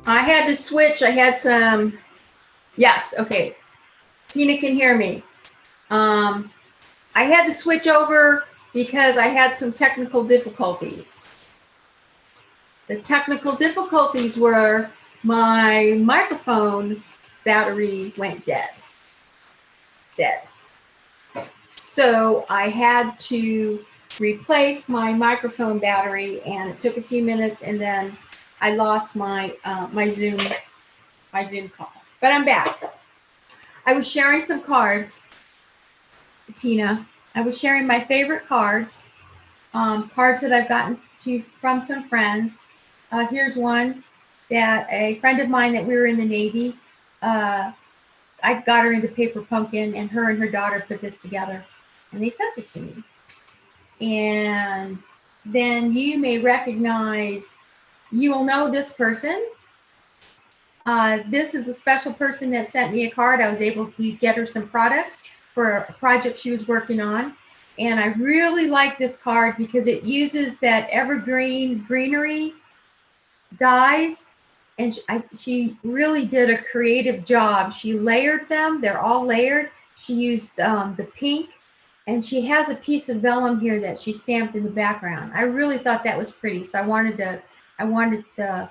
I had to switch. I had some, yes, okay. Tina can hear me. I had to switch over because I had some technical difficulties. The technical difficulties were my microphone battery went dead. So I had to replace my microphone battery, and it took a few minutes, and then I lost my my Zoom call. But I'm back. I was sharing some cards, Tina. I was sharing my favorite cards, cards that I've gotten from some friends. Here's one that a friend of mine that we were in the Navy, I got her into Paper Pumpkin, and her daughter put this together, and they sent it to me. And then you may recognize, you will know this person. This is a special person that sent me a card. I was able to get her some products for a project she was working on. And I really like this card because it uses that evergreen greenery dies. And she really did a creative job. She layered them. They're all layered. She used the pink. And she has a piece of vellum here that she stamped in the background. I really thought that was pretty. So I wanted to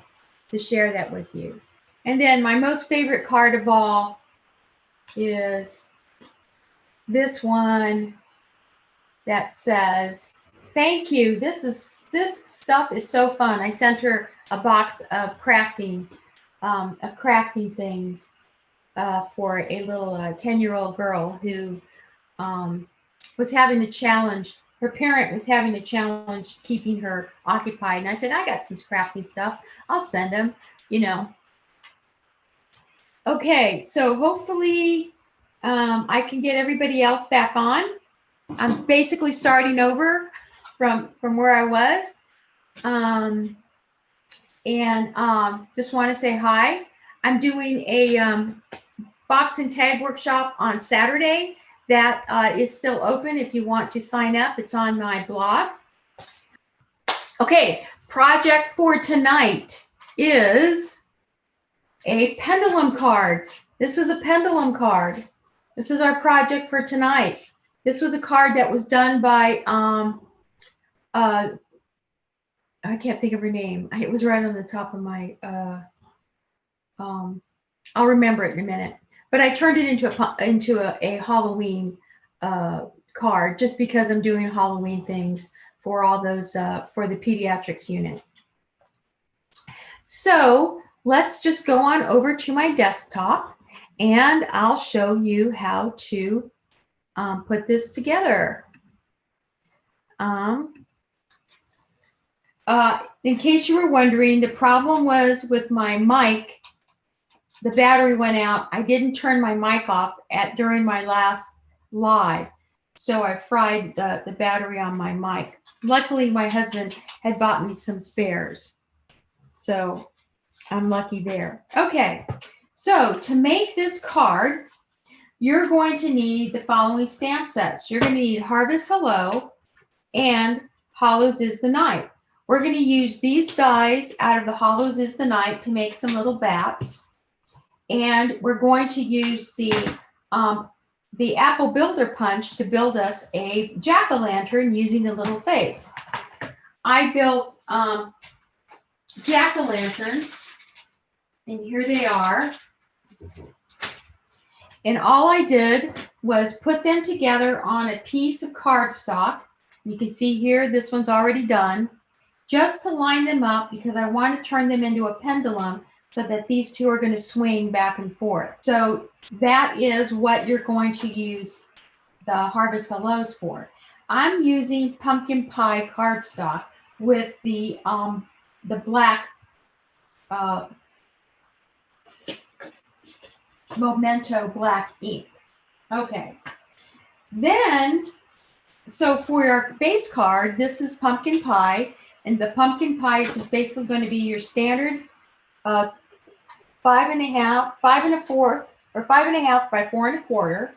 share that with you. And then my most favorite card of all is this one that says, "Thank you. This stuff is so fun." I sent her a box of crafting things for a little 10-year-old girl who was having a challenge. Her parent was having a challenge keeping her occupied. And I said, I got some crafting stuff. I'll send them, you know. Okay, so hopefully I can get everybody else back on. I'm basically starting over from where I was. Just want to say hi. I'm doing a box and tag workshop on Saturday. That is still open if you want to sign up. It's on my blog. Okay, project for tonight is a pendulum card. This is a pendulum card. This is our project for tonight. This was a card that was done by, I can't think of her name. It was right on the top of my, I'll remember it in a minute. But I turned it into a Halloween card just because I'm doing Halloween things for all those for the pediatrics unit. So let's just go on over to my desktop, and I'll show you how to put this together. In case you were wondering, the problem was with my mic. The battery went out. I didn't turn my mic off during my last live, so I fried the battery on my mic. Luckily, my husband had bought me some spares, so I'm lucky there. Okay, so to make this card, you're going to need the following stamp sets. You're going to need Harvest Hello and Hollows is the Night. We're going to use these dies out of the Hollows is the Night to make some little bats. And we're going to use the Apple Builder Punch to build us a jack-o'-lantern using the little face. I built jack-o'-lanterns, and here they are. And all I did was put them together on a piece of cardstock. You can see here, this one's already done, just to line them up because I want to turn them into a pendulum so that these two are going to swing back and forth. So that is what you're going to use the Harvest Hellos for. I'm using pumpkin pie cardstock with the black Memento black ink. Okay. Then, so for your base card, this is pumpkin pie, and the pumpkin pie is basically going to be your standard 5 1/4 by 4 1/4.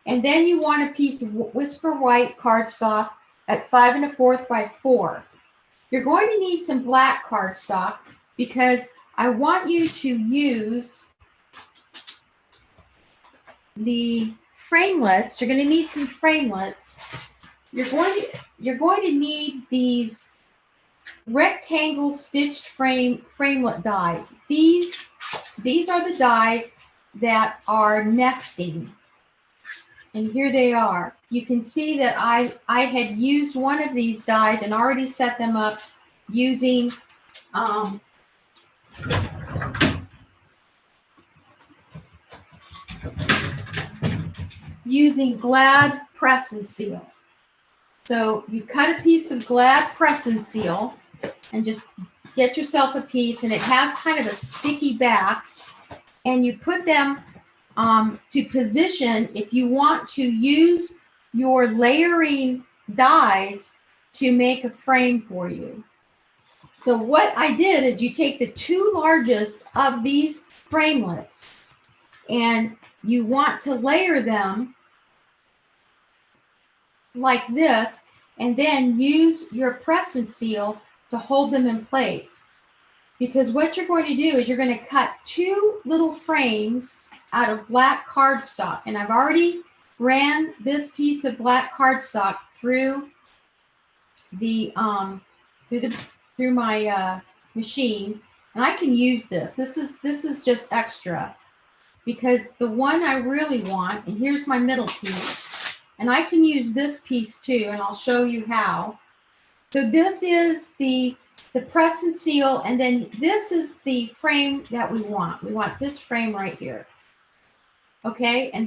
And then you want a piece of Whisper White cardstock at 5 1/4 by 4. You're going to need some black cardstock because I want you to use the framelits. You're going to need some framelits. You're going to need these rectangle stitched framelit dies. These are the dies that are nesting. And here they are. You can see that I had used one of these dies and already set them up using using Glad press and seal. So you cut a piece of Glad press and seal and just get yourself a piece, and it has kind of a sticky back, and you put them to position if you want to use your layering dies to make a frame for you. So what I did is you take the two largest of these framelits and you want to layer them like this, and then use your press and seal to hold them in place. Because what you're going to do is you're going to cut two little frames out of black cardstock. And I've already ran this piece of black cardstock through the through my machine, and I can use this. This is just extra, because the one I really want, and here's my middle piece, and I can use this piece too, and I'll show you how. So this is the press and seal, and then this is the frame that we want. We want this frame right here. Okay, and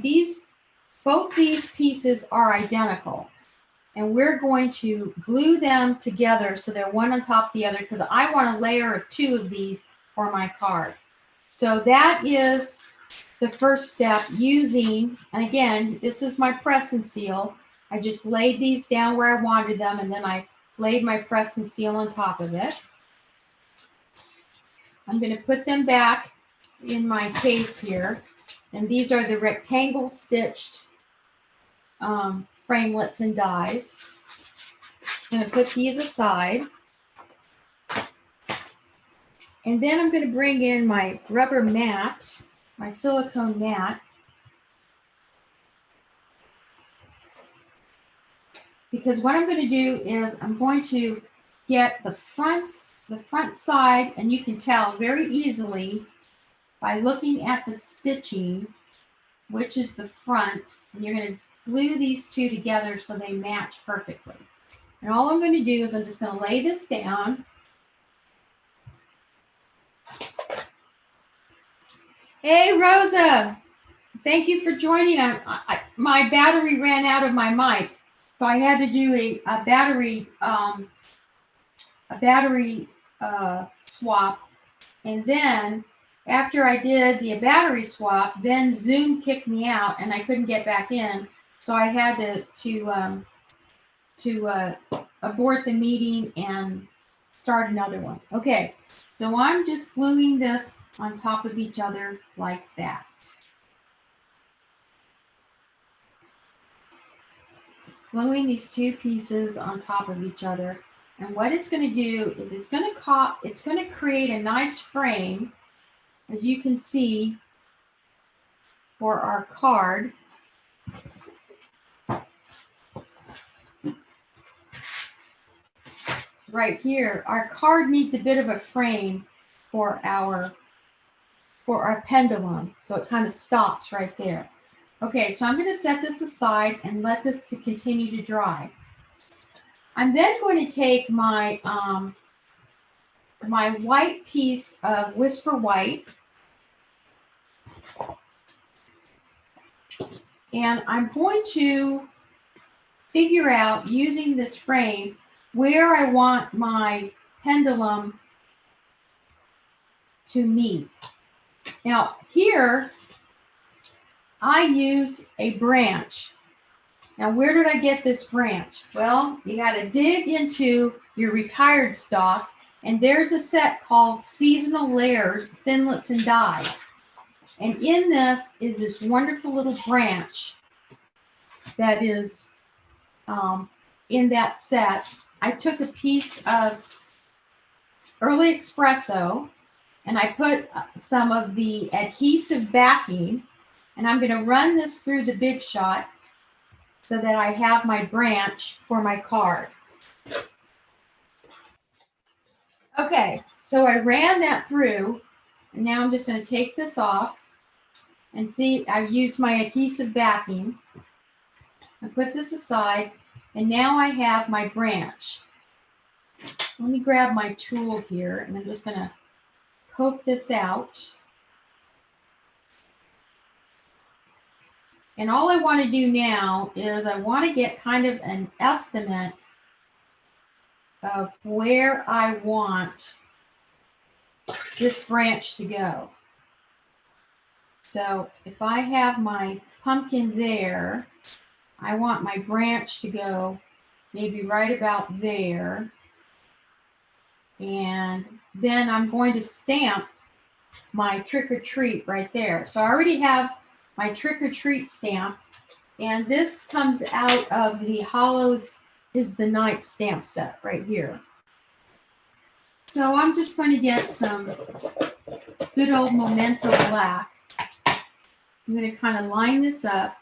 both these pieces are identical. And we're going to glue them together so they're one on top of the other, because I want a layer of two of these for my card. So that is the first step, using, and again, this is my press and seal. I just laid these down where I wanted them, and then I laid my press and seal on top of it. I'm going to put them back in my case here, and these are the rectangle stitched framelits and dies. I'm going to put these aside, and then I'm going to bring in my rubber mat, my silicone mat, because what I'm going to do is I'm going to get the front side, and you can tell very easily by looking at the stitching which is the front, and you're going to glue these two together so they match perfectly. And all I'm going to do is I'm just going to lay this down. Hey, Rosa, thank you for joining. My battery ran out of my mic, so I had to do a battery swap. And then after I did the battery swap, then Zoom kicked me out and I couldn't get back in. So I had to abort the meeting and start another one. Okay, so I'm just gluing this on top of each other like that. Just gluing these two pieces on top of each other. And what it's going to do is it's going to create a nice frame, as you can see, for our card. Right here, our card needs a bit of a frame for our pendulum, so it kind of stops right there. Okay, so I'm going to set this aside and let this to continue to dry. I'm then going to take my my white piece of Whisper White, and I'm going to figure out, using this frame, where I want my pendulum to meet. Now here, I use a branch. Now where did I get this branch? Well, you got to dig into your retired stock, and there's a set called Seasonal Layers, Thinlits and Dies. And in this is this wonderful little branch that is in that set. I took a piece of Early Espresso, and I put some of the adhesive backing, and I'm going to run this through the Big Shot so that I have my branch for my card. Okay, so I ran that through, and now I'm just going to take this off, and see, I've used my adhesive backing. I put this aside, and now I have my branch. Let me grab my tool here, and I'm just going to poke this out. And all I want to do now is I want to get kind of an estimate of where I want this branch to go. So if I have my pumpkin there, I want my branch to go maybe right about there. And then I'm going to stamp my trick or treat right there. So I already have my trick or treat stamp, and this comes out of the Hollows is the Night stamp set right here. So I'm just going to get some good old Memento black. I'm going to kind of line this up.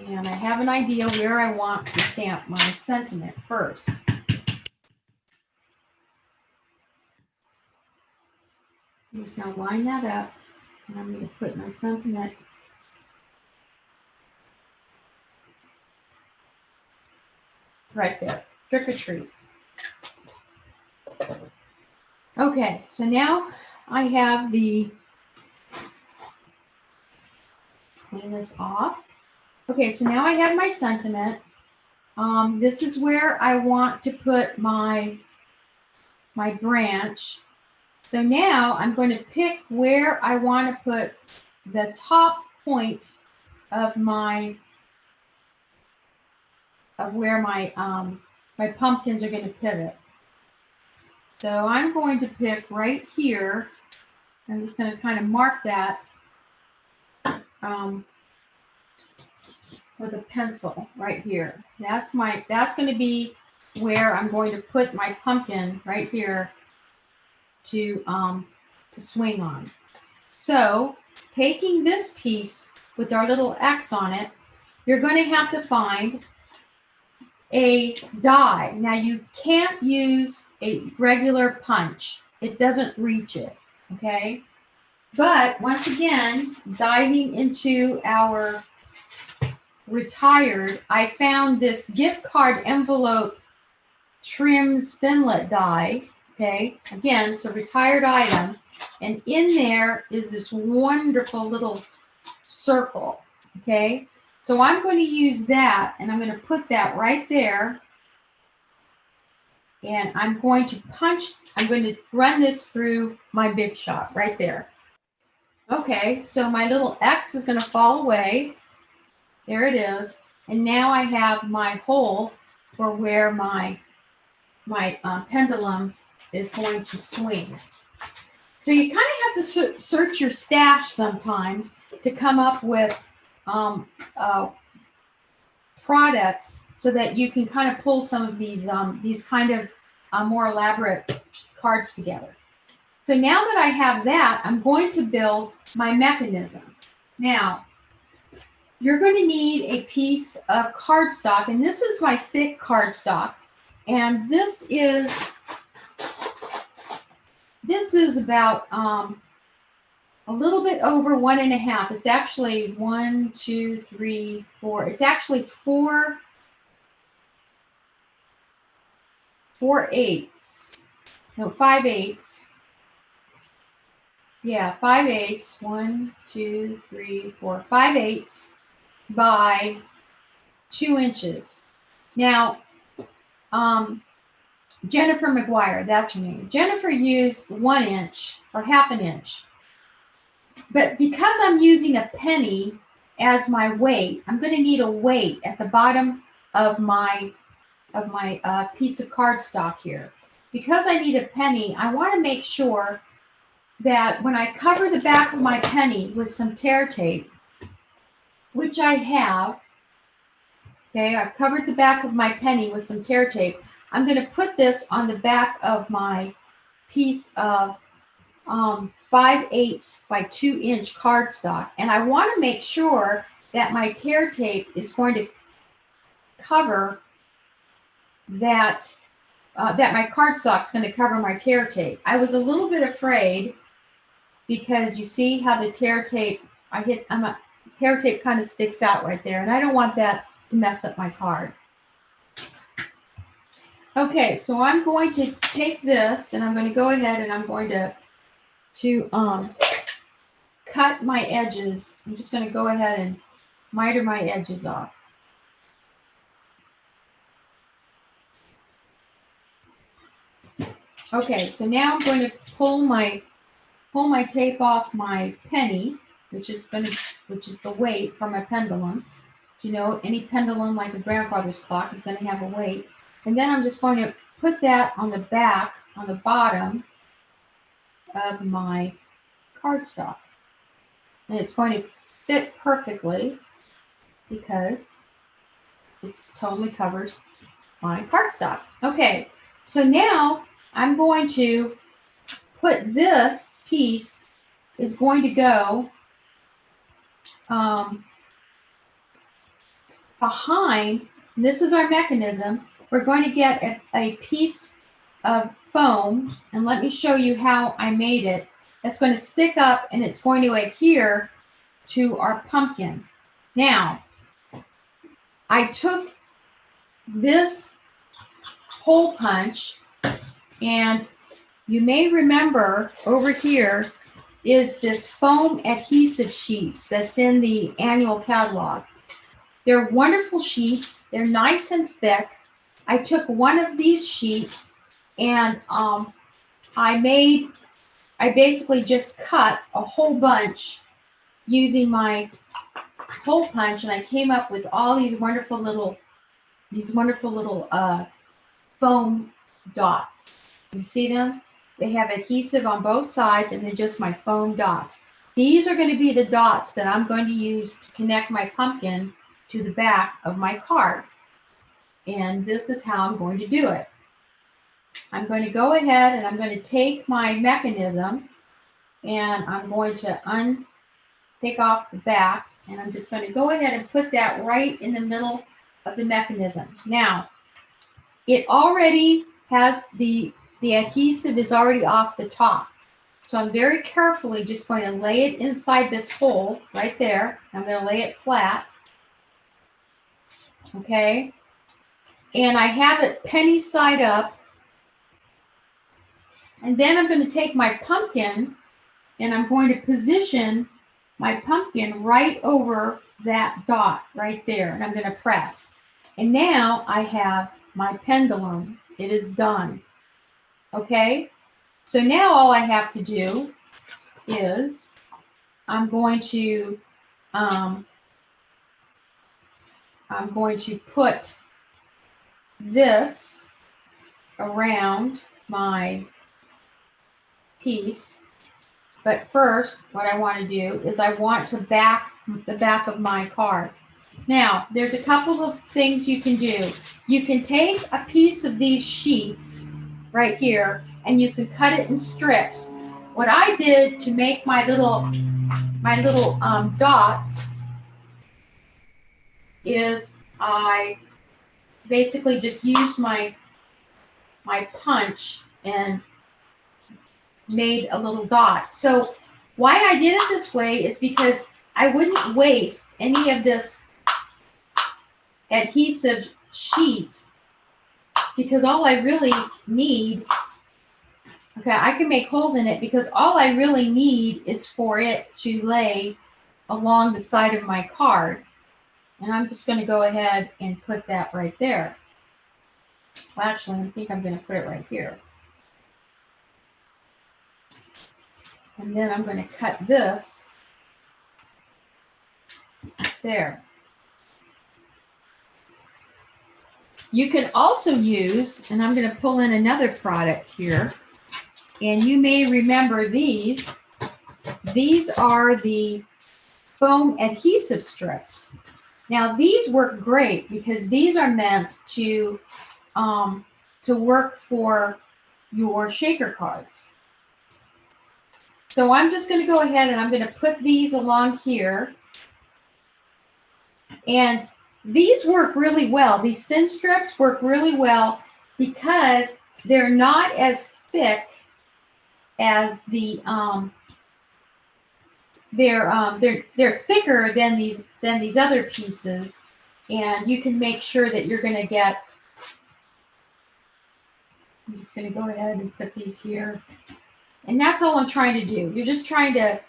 And I have an idea where I want to stamp my sentiment first. I'm just going to line that up, and I'm going to put my sentiment right there. Trick or treat. Okay, so now I have the, clean this off. Okay, so now I have my sentiment. This is where I want to put my branch. So now I'm going to pick where I want to put the top point of where my pumpkins are going to pivot. So I'm going to pick right here. I'm just going to kind of mark that with a pencil right here. That's going to be where I'm going to put my pumpkin right here to swing on. So taking this piece with our little X on it, you're going to have to find a die. Now you can't use a regular punch. It doesn't reach it, okay? But once again, diving into our retired, I found this gift card envelope trims thinlet die. Okay, again, it's a retired item, and in there is this wonderful little circle. Okay, so I'm going to use that, and I'm going to put that right there, and I'm going to run this through my Big Shot right there. Okay, so my little X is going to fall away. There it is, and now I have my hole for where my pendulum is going to swing. So you kind of have to search your stash sometimes to come up with products so that you can kind of pull some of these kind of more elaborate cards together. So now that I have that, I'm going to build my mechanism. Now, you're going to need a piece of cardstock, and this is my thick cardstock, and this is about a little bit over 1.5. It's actually 1, 2, 3, 4. It's actually 4 eighths. No, 5 eighths. Yeah, 5 eighths. 1, 2, 3, 4, 5 eighths by 2 inches. Now, Jennifer McGuire, that's her name. Jennifer used 1 inch or 1/2 inch. But because I'm using a penny as my weight, I'm going to need a weight at the bottom of my piece of cardstock here. Because I need a penny, I want to make sure that when I cover the back of my penny with some tear tape, which I have, okay, I've covered the back of my penny with some tear tape, I'm going to put this on the back of my piece of 5/8 by 2-inch cardstock. And I want to make sure that my tear tape is going to cover that, that my cardstock is going to cover my tear tape. I was a little bit afraid because you see how the tear tape, tear tape kind of sticks out right there, and I don't want that to mess up my card. Okay, so I'm going to take this and I'm going to go ahead and I'm going to cut my edges. I'm just going to go ahead and miter my edges off. Okay, so now I'm going to pull my tape off my penny, which is the weight for my pendulum. You know, any pendulum like a grandfather's clock is going to have a weight. And then I'm just going to put that on the back, on the bottom of my cardstock. And it's going to fit perfectly because it totally covers my cardstock. Okay, so now I'm going to put this piece is going to go behind. This is our mechanism. We're going to get a piece of foam, and let me show you how I made it. It's going to stick up and it's going to adhere to our pumpkin. Now, I took this hole punch, and you may remember over here is this foam adhesive sheets that's in the annual catalog. They're wonderful sheets. They're nice and thick. I took one of these sheets and I basically just cut a whole bunch using my hole punch, and I came up with all these wonderful little foam dots. You see them? They have adhesive on both sides, and they're just my foam dots. These are going to be the dots that I'm going to use to connect my pumpkin to the back of my card. And this is how I'm going to do it. I'm going to go ahead and I'm going to take my mechanism and I'm going to take off the back, and I'm just going to go ahead and put that right in the middle of the mechanism. Now, it already has the adhesive is already off the top. So I'm very carefully just going to lay it inside this hole right there. I'm going to lay it flat. Okay. And I have it penny side up. And then I'm going to take my pumpkin and I'm going to position my pumpkin right over that dot right there. And I'm going to press. And now I have my pendulum. It is done. Okay. So now all I have to do is I'm going to put this around my piece. But first, what I want to do is I want to back the back of my card. Now, there's a couple of things you can do. You can take a piece of these sheets right here and you can cut it in strips. What I did to make my little dots is I basically just used my punch and made a little dot. So why I did it this way is because I wouldn't waste any of this adhesive sheet, because all I really need, okay, I can make holes in it because all I really need is for it to lay along the side of my card. And I'm just going to go ahead and put that right there. Well, actually, I think I'm going to put it right here. And then I'm going to cut this there. You can also use, and I'm going to pull in another product here, and you may remember these. These are the foam adhesive strips. Now, these work great because these are meant to to work for your shaker cards. So I'm just going to go ahead and I'm going to put these along here. And these work really well. These thin strips work really well because they're not as thick as the they're thicker than these other pieces, and you can make sure that you're going to get. I'm just going to go ahead and put these here, and that's all I'm trying to do. You're just trying to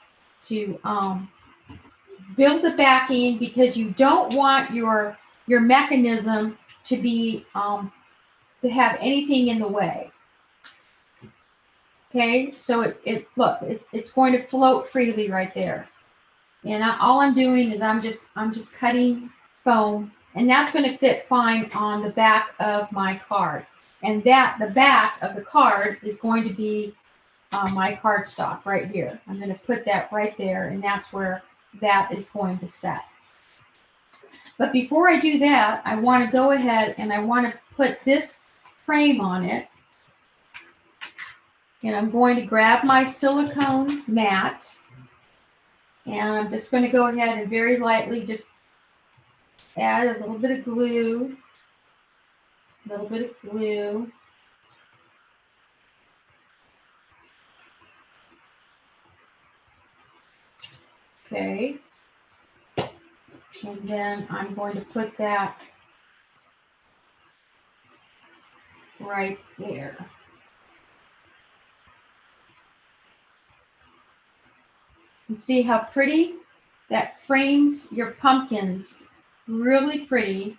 build the backing because you don't want your mechanism to be to have anything in the way. Okay, so it's going to float freely right there, and all I'm doing is I'm just cutting foam, and that's going to fit fine on the back of my card, and the back of the card is going to be my cardstock right here. I'm going to put that right there, and that's where that is going to set. But before I do that, I want to go ahead and I want to put this frame on it. And I'm going to grab my silicone mat, and I'm just going to go ahead and very lightly just add a little bit of glue, Okay. And then I'm going to put that right there. And see how pretty that frames your pumpkins, really pretty,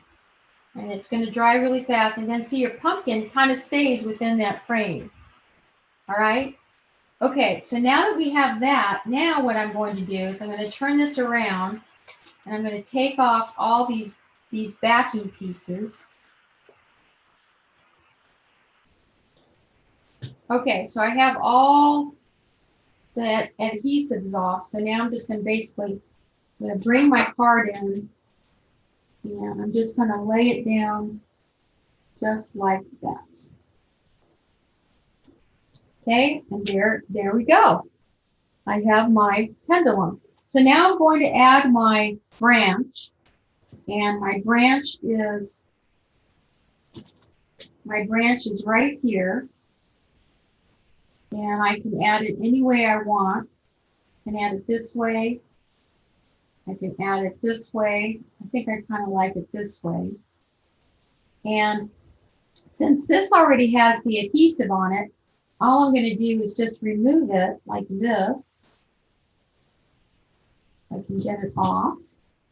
and it's going to dry really fast. And then see your pumpkin kind of stays within that frame. All right. Okay, so now that we have that, now what I'm going to do is I'm going to turn this around, and I'm going to take off all these backing pieces. Okay, so I have all the adhesives off. So now I'm just going to bring my card in, and I'm just going to lay it down just like that. Okay, and there we go. I have my pendulum. So now I'm going to add my branch, and my branch is right here. And I can add it any way I want. I can add it this way. I can add it this way. I think I kind of like it this way. And since this already has the adhesive on it, all I'm going to do is just remove it like this. So I can get it off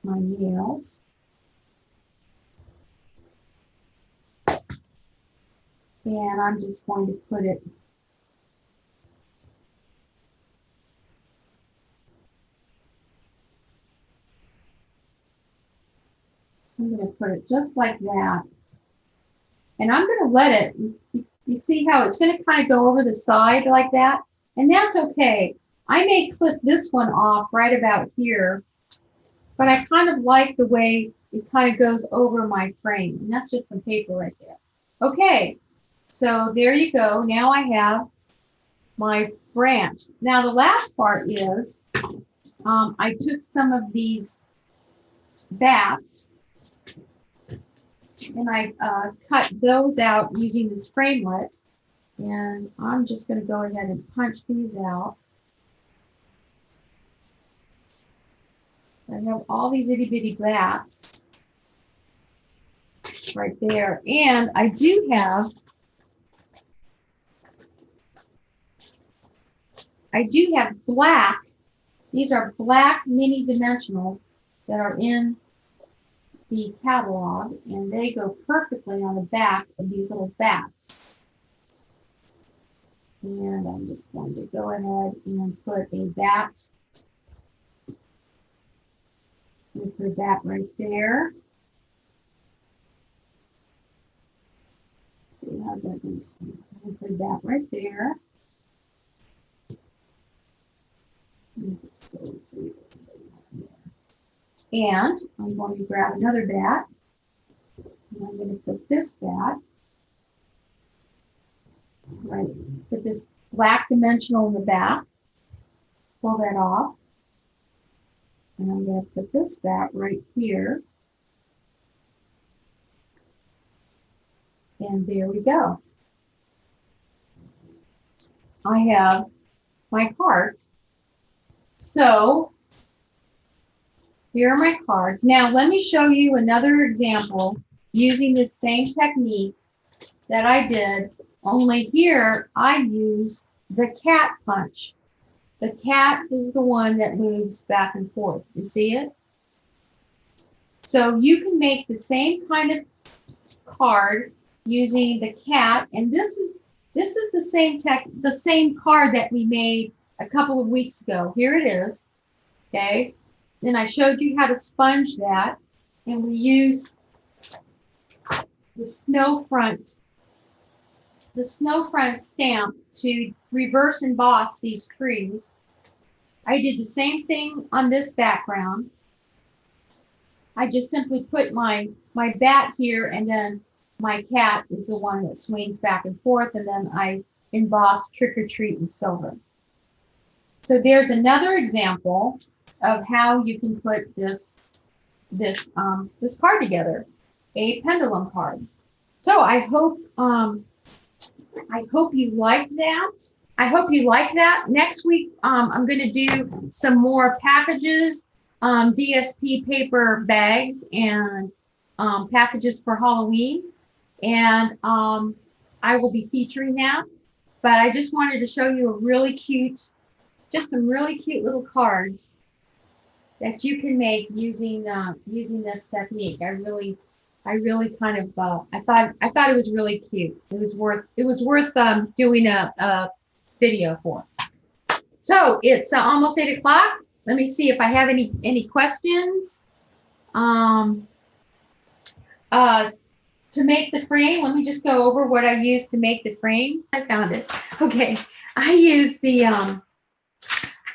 my nails. And I'm just going to put it just like that. And I'm going to let it, you see how it's going to kind of go over the side like that? And that's okay. I may clip this one off right about here, but I kind of like the way it kind of goes over my frame. And that's just some paper right there. Okay, so there you go. Now I have my branch. Now the last part is I took some of these bats and I cut those out using this Framelit, and I'm just going to go ahead and punch these out. I have all these itty bitty bats right there, and I do have black. These are black mini dimensionals that are in the catalog, and they go perfectly on the back of these little bats. And I'm just going to go ahead and put a bat. Put that right there. Let's see, how's that going to see? I'm going to put that right there. And I'm going to grab another bat, and I'm going to put this bat Right. Put this black dimensional in the back. Pull that off. And I'm going to put this back right here. And there we go. I have my card. So here are my cards. Now let me show you another example using the same technique that I did, only here I use the cat punch. The cat is the one that moves back and forth. You see it? So you can make the same kind of card using the cat, and this is the same card that we made a couple of weeks ago. Here it is. Okay. Then I showed you how to sponge that, and we use the snow front stamp to reverse emboss these trees. I did the same thing on this background. I just simply put my bat here, and then my cat is the one that swings back and forth, and then I emboss Trick or Treat in silver. So there's another example of how you can put this card together, a pendulum card. So I hope you like that. I hope you like that. Next week, I'm going to do some more packages, DSP paper bags, and packages for Halloween. And I will be featuring that. But I just wanted to show you just some really cute little cards that you can make using this technique. I really kind of I thought it was really cute. It was worth doing a video for. So it's almost 8 o'clock. Let me see if I have any questions. To make the frame, let me just go over what I used to make the frame. I found it. Okay, I used the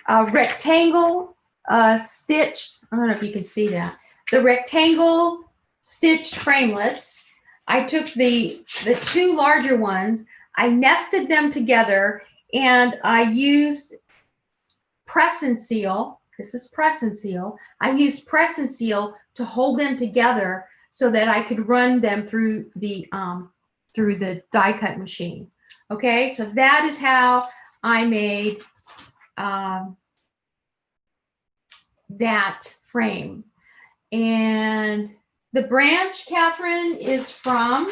rectangle stitched. I don't know if you can see that. The rectangle stitched framelits. I took the two larger ones. I nested them together, and I used press and seal. This is press and seal. I used press and seal to hold them together so that I could run them through the die cut machine. Okay, so that is how I made that frame. And the branch, Catherine, is from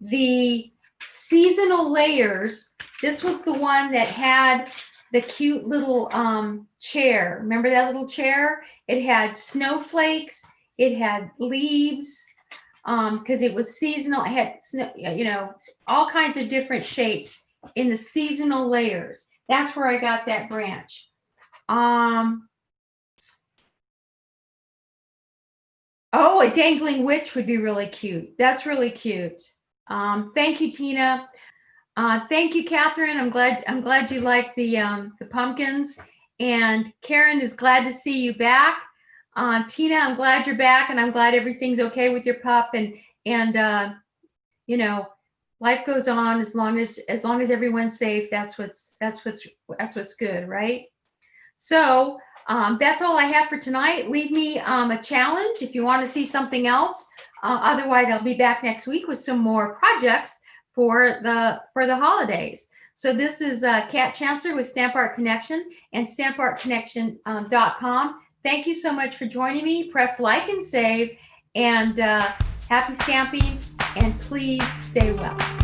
the seasonal layers. This was the one that had the cute little chair. Remember that little chair? It had snowflakes. It had leaves because it was seasonal. It had snow, all kinds of different shapes in the seasonal layers. That's where I got that branch. Oh, a dangling witch would be really cute. That's really cute. Thank you, Tina. Thank you, Catherine. I'm glad you like the pumpkins. And Karen is glad to see you back. Tina, I'm glad you're back, and I'm glad everything's okay with your pup. And life goes on as long as everyone's safe. That's what's good, right? So that's all I have for tonight. Leave me a challenge if you want to see something else. Otherwise, I'll be back next week with some more projects for the holidays. So this is Kat Chancellor with Stamp Art Connection and StampArtConnection.com. Thank you so much for joining me. Press like and save, and happy stamping, and please stay well.